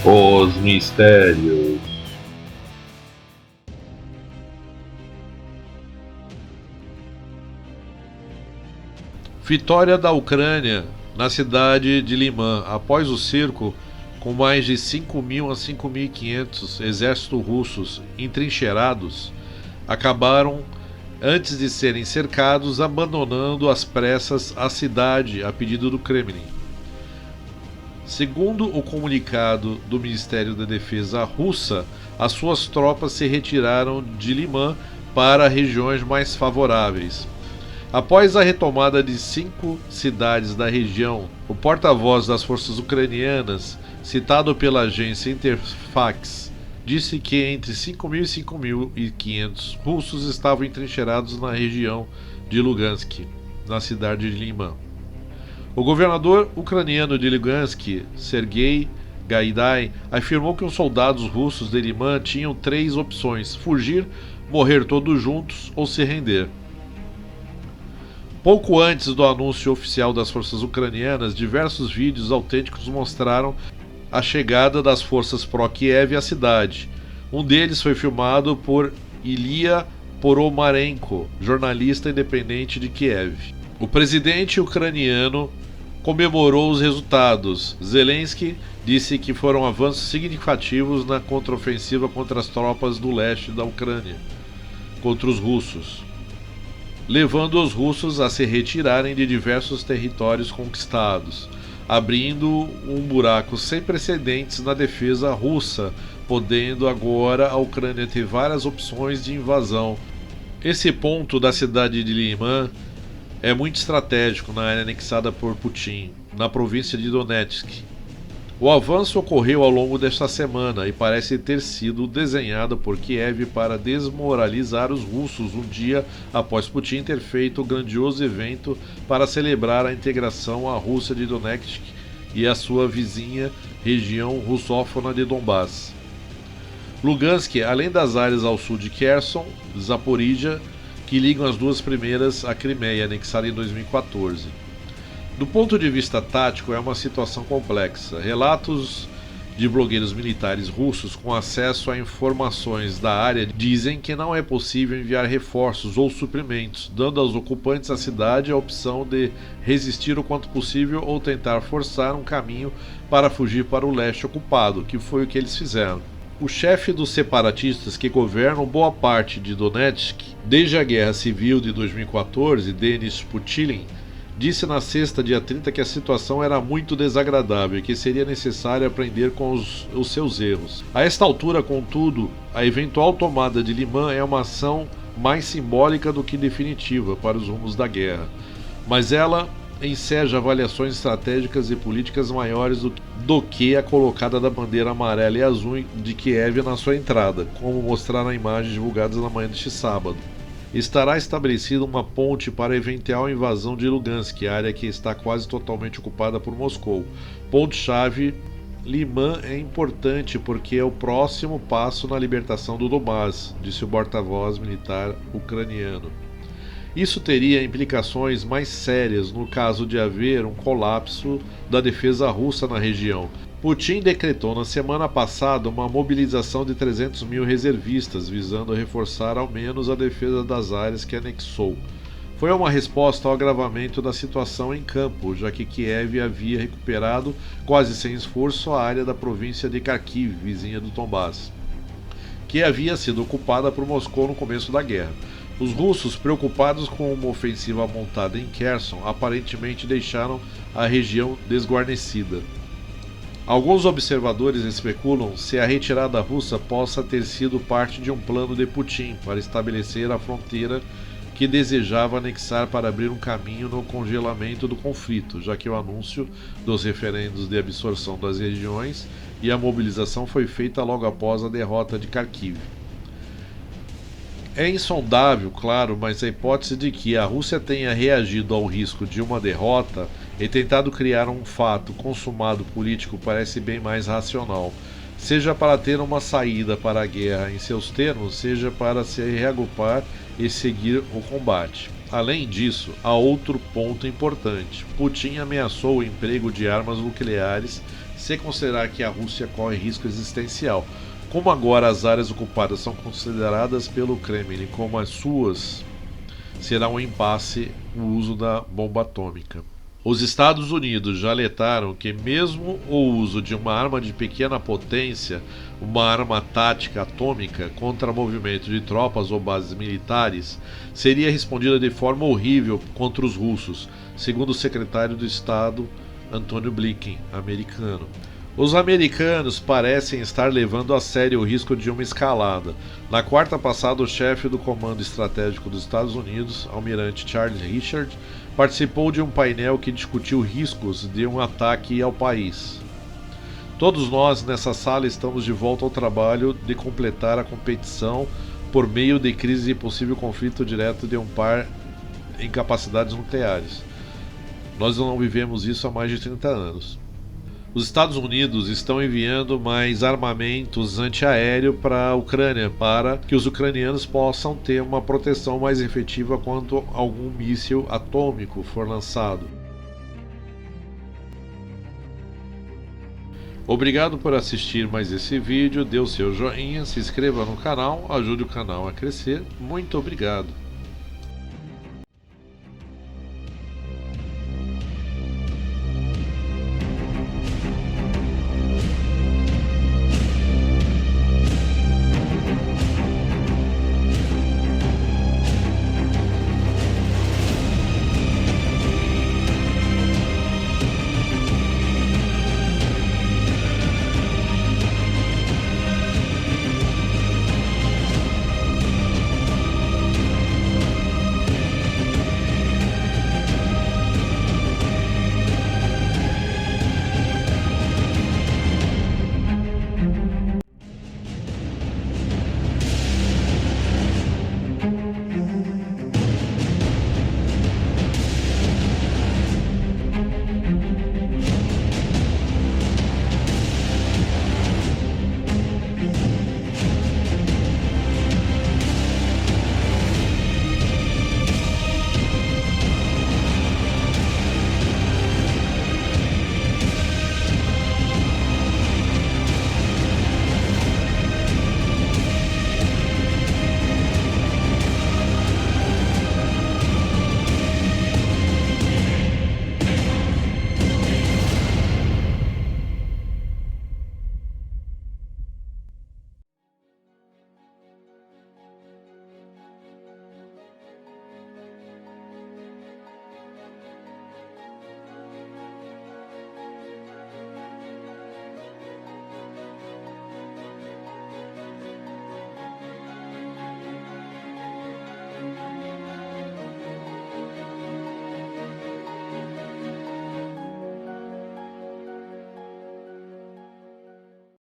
Os mistérios. Vitória da Ucrânia na cidade de Liman. Após o cerco, com mais de 5.000 a 5.500 exércitos russos entrincheirados, acabaram, antes de serem cercados, abandonando às pressas a cidade a pedido do Kremlin. Segundo o comunicado do Ministério da Defesa russa, as suas tropas se retiraram de Liman para regiões mais favoráveis. Após a retomada de 5 cidades da região, o porta-voz das forças ucranianas, citado pela agência Interfax, disse que entre 5.000 e 5.500 russos estavam entrincheirados na região de Lugansk, na cidade de Liman. O governador ucraniano de Lugansk, Sergei Gaidai, afirmou que os soldados russos de Liman tinham 3 opções: fugir, morrer todos juntos ou se render. Pouco antes do anúncio oficial das forças ucranianas, diversos vídeos autênticos mostraram a chegada das forças pró-Kiev à cidade. Um deles foi filmado por Ilya Poromarenko, jornalista independente de Kiev. O presidente ucraniano comemorou os resultados. Zelensky disse que foram avanços significativos na contraofensiva contra as tropas do leste da Ucrânia, contra os russos, levando os russos a se retirarem de diversos territórios conquistados, abrindo um buraco sem precedentes na defesa russa, podendo agora a Ucrânia ter várias opções de invasão. Esse ponto da cidade de Liman é muito estratégico na área anexada por Putin, na província de Donetsk. O avanço ocorreu ao longo desta semana e parece ter sido desenhado por Kiev para desmoralizar os russos um dia após Putin ter feito o grandioso evento para celebrar a integração à Rússia de Donetsk e a sua vizinha região russófona de Donbass. Lugansk, além das áreas ao sul de Kherson, Zaporizhia, que ligam as duas primeiras à Crimeia, anexada em 2014. Do ponto de vista tático, é uma situação complexa. Relatos de blogueiros militares russos com acesso a informações da área dizem que não é possível enviar reforços ou suprimentos, dando aos ocupantes da cidade a opção de resistir o quanto possível ou tentar forçar um caminho para fugir para o leste ocupado, que foi o que eles fizeram. O chefe dos separatistas que governam boa parte de Donetsk desde a Guerra Civil de 2014, Denis Putilin, disse na sexta, dia 30, que a situação era muito desagradável e que seria necessário aprender com os seus erros. A esta altura, contudo, a eventual tomada de Liman é uma ação mais simbólica do que definitiva para os rumos da guerra, mas ela enseja avaliações estratégicas e políticas maiores do que a colocada da bandeira amarela e azul de Kiev na sua entrada, como mostraram imagens divulgadas na manhã deste sábado. Estará estabelecida uma ponte para a eventual invasão de Lugansk, área que está quase totalmente ocupada por Moscou. Ponte-chave: Liman é importante porque é o próximo passo na libertação do Donbass, disse o porta-voz militar ucraniano. Isso teria implicações mais sérias no caso de haver um colapso da defesa russa na região. Putin decretou na semana passada uma mobilização de 300 mil reservistas, visando reforçar ao menos a defesa das áreas que anexou. Foi uma resposta ao agravamento da situação em campo, já que Kiev havia recuperado, quase sem esforço, a área da província de Kharkiv, vizinha do Donbass, que havia sido ocupada por Moscou no começo da guerra. Os russos, preocupados com uma ofensiva montada em Kherson, aparentemente deixaram a região desguarnecida. Alguns observadores especulam se a retirada russa possa ter sido parte de um plano de Putin para estabelecer a fronteira que desejava anexar para abrir um caminho no congelamento do conflito, já que o anúncio dos referendos de absorção das regiões e a mobilização foi feita logo após a derrota de Kharkiv. É insondável, claro, mas a hipótese de que a Rússia tenha reagido ao risco de uma derrota e tentado criar um fato consumado político parece bem mais racional, seja para ter uma saída para a guerra em seus termos, seja para se reagrupar e seguir o combate. Além disso, há outro ponto importante. Putin ameaçou o emprego de armas nucleares se considerar que a Rússia corre risco existencial. Como agora as áreas ocupadas são consideradas pelo Kremlin como as suas, será um impasse o uso da bomba atômica. Os Estados Unidos já alertaram que mesmo o uso de uma arma de pequena potência, uma arma tática atômica contra movimento de tropas ou bases militares, seria respondida de forma horrível contra os russos, segundo o secretário de Estado Antony Blinken, americano. Os americanos parecem estar levando a sério o risco de uma escalada. Na quarta passada, o chefe do Comando Estratégico dos Estados Unidos, almirante Charles Richard, participou de um painel que discutiu riscos de um ataque ao país. Todos nós nessa sala estamos de volta ao trabalho de completar a competição por meio de crise e possível conflito direto de um par em capacidades nucleares. Nós não vivemos isso há mais de 30 anos. Os Estados Unidos estão enviando mais armamentos antiaéreo para a Ucrânia para que os ucranianos possam ter uma proteção mais efetiva quando algum míssil atômico for lançado. Obrigado por assistir mais esse vídeo, dê o seu joinha, se inscreva no canal, ajude o canal a crescer. Muito obrigado!